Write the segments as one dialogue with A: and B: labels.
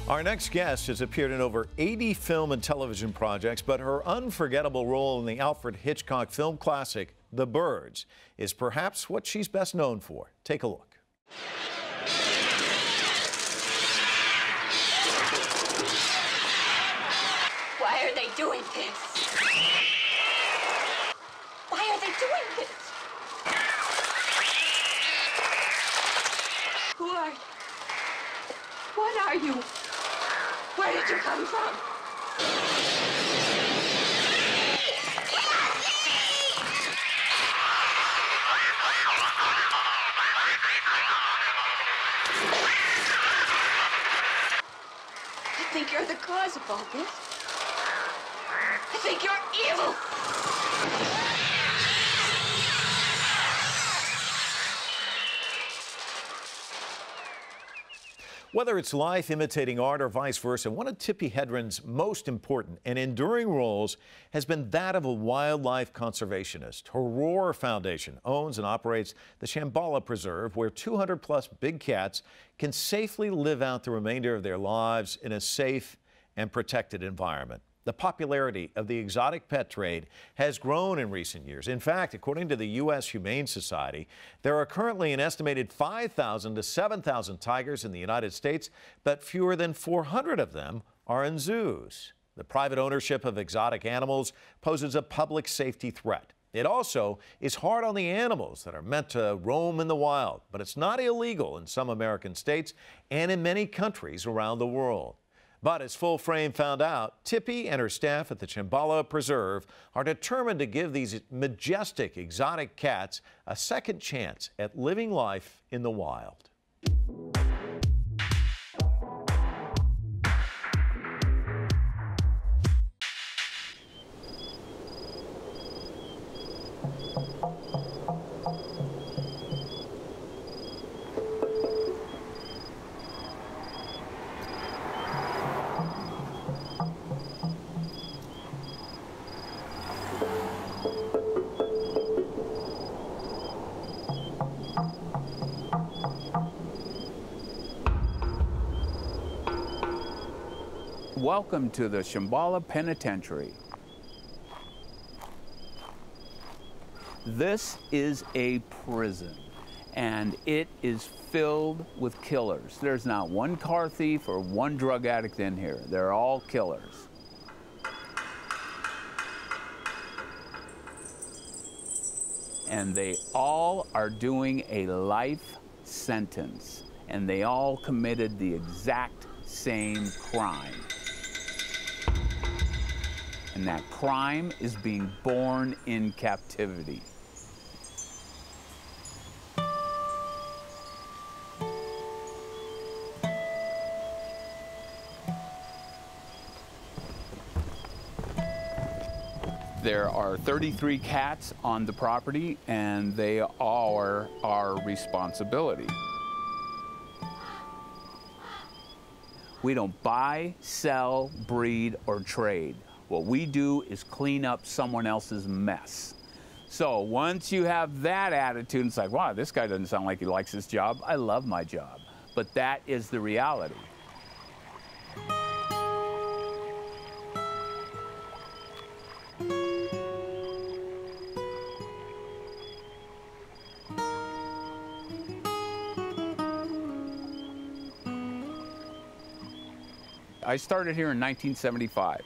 A: Our next guest has appeared in over 80 film and television projects, but her unforgettable role in the Alfred Hitchcock film classic, The Birds, is perhaps what she's best known for. Take a look.
B: Why are they doing this? Why are they doing this? Who are you? What are you? Where did you come from? I think you're the cause of all this. I think you're evil.
A: Whether it's life imitating art or vice versa, one of Tippi Hedren's most important and enduring roles has been that of a wildlife conservationist. Her Roar Foundation owns and operates the Shambala Preserve, where 200-plus big cats can safely live out the remainder of their lives in a safe and protected environment. The popularity of the exotic pet trade has grown in recent years. In fact, according to the U.S. Humane Society, there are currently an estimated 5,000 to 7,000 tigers in the United States, but fewer than 400 of them are in zoos. The private ownership of exotic animals poses a public safety threat. It also is hard on the animals that are meant to roam in the wild, but it's not illegal in some American states and in many countries around the world. But as Full Frame found out, Tippi and her staff at the Shambala Preserve are determined to give these majestic exotic cats a second chance at living life in the wild.
C: Welcome to the Shambala Penitentiary. This is a prison, and it is filled with killers. There's not one car thief or one drug addict in here. They're all killers. And they all are doing a life sentence, and they all committed the exact same crime. And that crime is being born in captivity. There are 33 cats on the property, and they are our responsibility. We don't buy, sell, breed, or trade. What we do is clean up someone else's mess. So once you have that attitude, it's like, wow, this guy doesn't sound like he likes his job. I love my job. But that is the reality. I started here in 1975.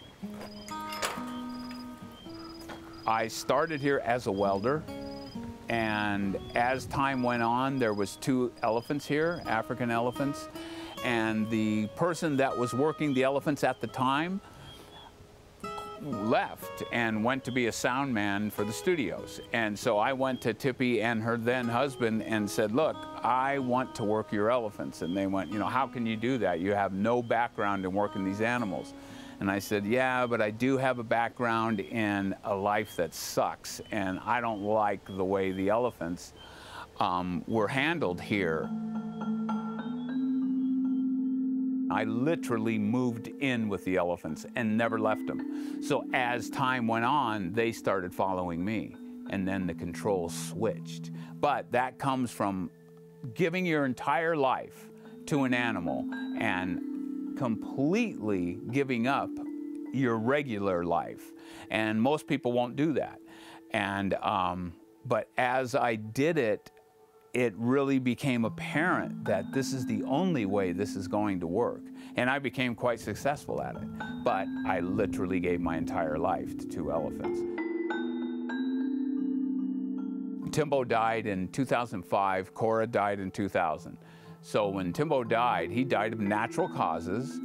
C: I started here as a welder, and as time went on, there was 2 elephants here, African elephants, and the person that was working the elephants at the time left and went to be a sound man for the studios. And so I went to Tippi and her then husband and said, look, I want to work your elephants. And they went, you know, how can you do that? You have no background in working these animals. And I said, yeah, but I do have a background in a life that sucks, and I don't like the way the elephants were handled here. I literally moved in with the elephants and never left them. So as time went on, they started following me, and then the control switched. But that comes from giving your entire life to an animal and completely giving up your regular life. And most people won't do that. And, but as I did it, it really became apparent that this is the only way this is going to work. And I became quite successful at it. But I literally gave my entire life to 2 elephants. Timbo died in 2005, Cora died in 2000. So when Timbo died, he died of natural causes,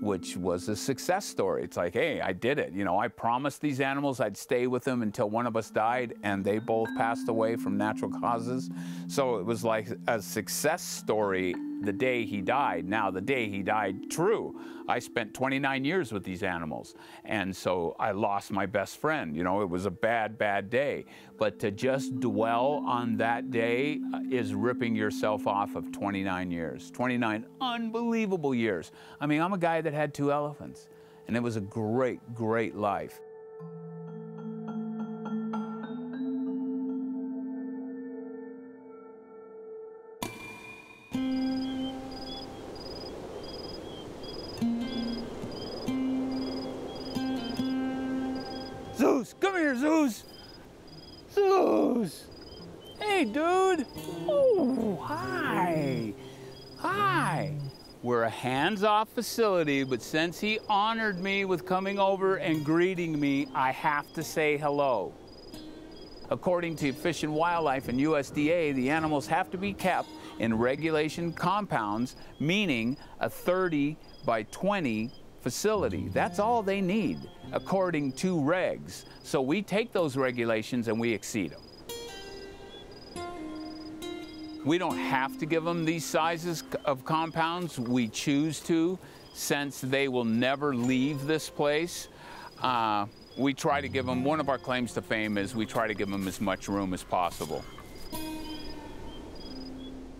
C: which was a success story. It's like, hey, I did it. You know, I promised these animals I'd stay with them until one of us died, and they both passed away from natural causes. So it was like a success story the day he died. Now, the day he died, true, I spent 29 years with these animals, and so I lost my best friend. You know, it was a bad, bad day. But to just dwell on that day is ripping yourself off of 29 years, 29 unbelievable years. I mean, I'm a guy that had 2 elephants, and it was a great, great life. Zeus, come here, Zeus. Zeus. Hey, dude. Oh, hi. Hi. We're a hands-off facility, but since he honored me with coming over and greeting me, I have to say hello. According to Fish and Wildlife and USDA, the animals have to be kept in regulation compounds, meaning a 30 by 20 facility. That's all they need, according to regs. So we take those regulations and we exceed them. We don't have to give them these sizes of compounds. We choose to, since they will never leave this place. We try to give them, one of our claims to fame is we try to give them as much room as possible.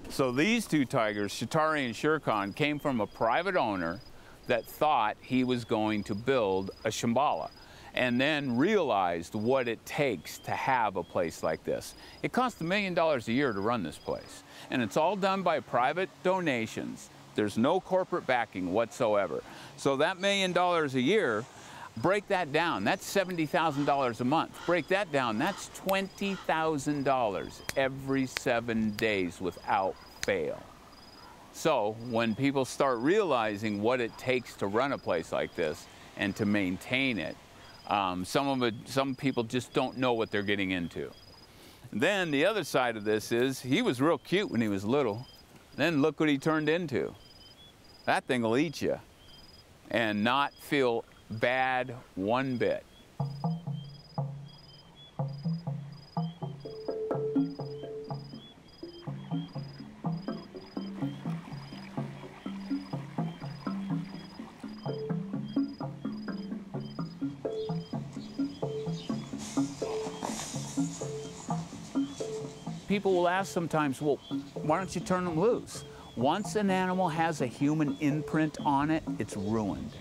C: So these 2 tigers, Shatari and Shere Khan, came from a private owner that thought he was going to build a Shambala, and then realized what it takes to have a place like this. It costs $1 million a year to run this place, and it's all done by private donations. There's no corporate backing whatsoever. So that $1 million a year, break that down, that's $70,000 a month. Break that down, that's $20,000 every 7 days without fail. So when people start realizing what it takes to run a place like this and to maintain it, some people just don't know what they're getting into. Then the other side of this is he was real cute when he was little. Then look what he turned into. That thing will eat you and not feel bad one bit. People will ask sometimes, well, why don't you turn them loose? Once an animal has a human imprint on it, it's ruined.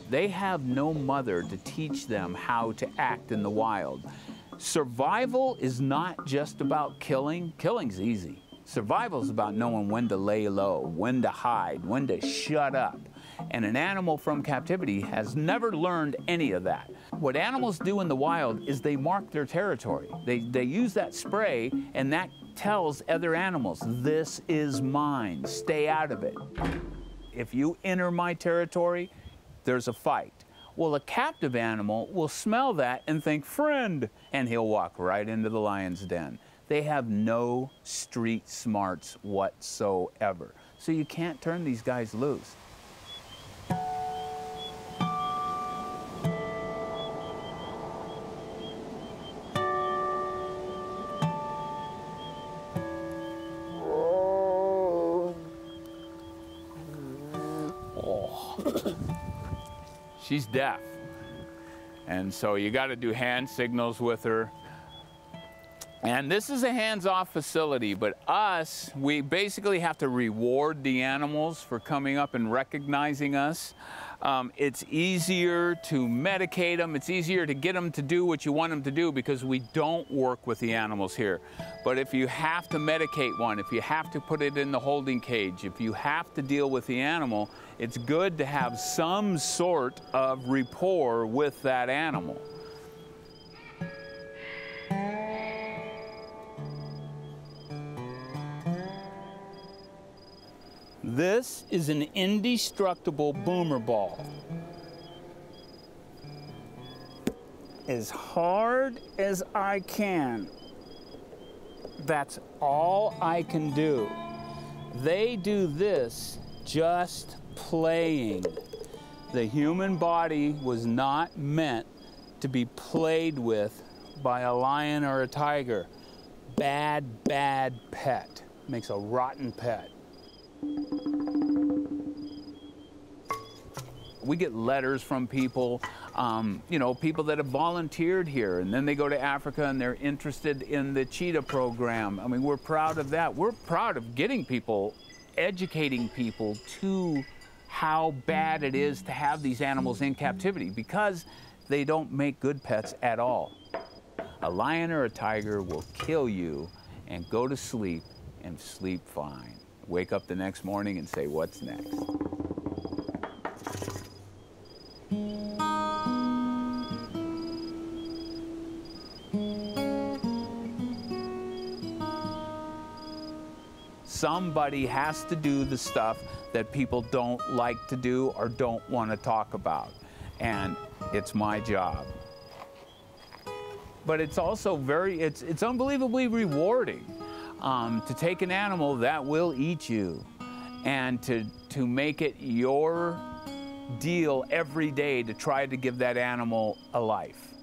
C: They have no mother to teach them how to act in the wild. Survival is not just about killing. Killing's easy. Survival is about knowing when to lay low, when to hide, when to shut up. And an animal from captivity has never learned any of that. What animals do in the wild is they mark their territory. They use that spray, and that tells other animals, this is mine, stay out of it. If you enter my territory, there's a fight. Well, a captive animal will smell that and think, friend, and he'll walk right into the lion's den. They have no street smarts whatsoever. So you can't turn these guys loose. She's deaf, and so you got to do hand signals with her. And this is a hands-off facility, but us, we basically have to reward the animals for coming up and recognizing us. It's easier to medicate them. It's easier to get them to do what you want them to do because we don't work with the animals here. But if you have to medicate one, if you have to put it in the holding cage, if you have to deal with the animal, it's good to have some sort of rapport with that animal. This is an indestructible boomer ball. As hard as I can. That's all I can do. They do this just playing. The human body was not meant to be played with by a lion or a tiger. Bad, bad pet. Makes a rotten pet. We get letters from people, you know, people that have volunteered here, and then they go to Africa and they're interested in the cheetah program. I mean, we're proud of that. We're proud of getting people, educating people to how bad it is to have these animals in captivity, because they don't make good pets at all. A lion or a tiger will kill you and go to sleep and sleep fine. Wake up the next morning and say, what's next? Somebody has to do the stuff that people don't like to do or don't want to talk about. And it's my job. But it's also it's unbelievably rewarding to take an animal that will eat you and to make it your deal every day to try to give that animal a life.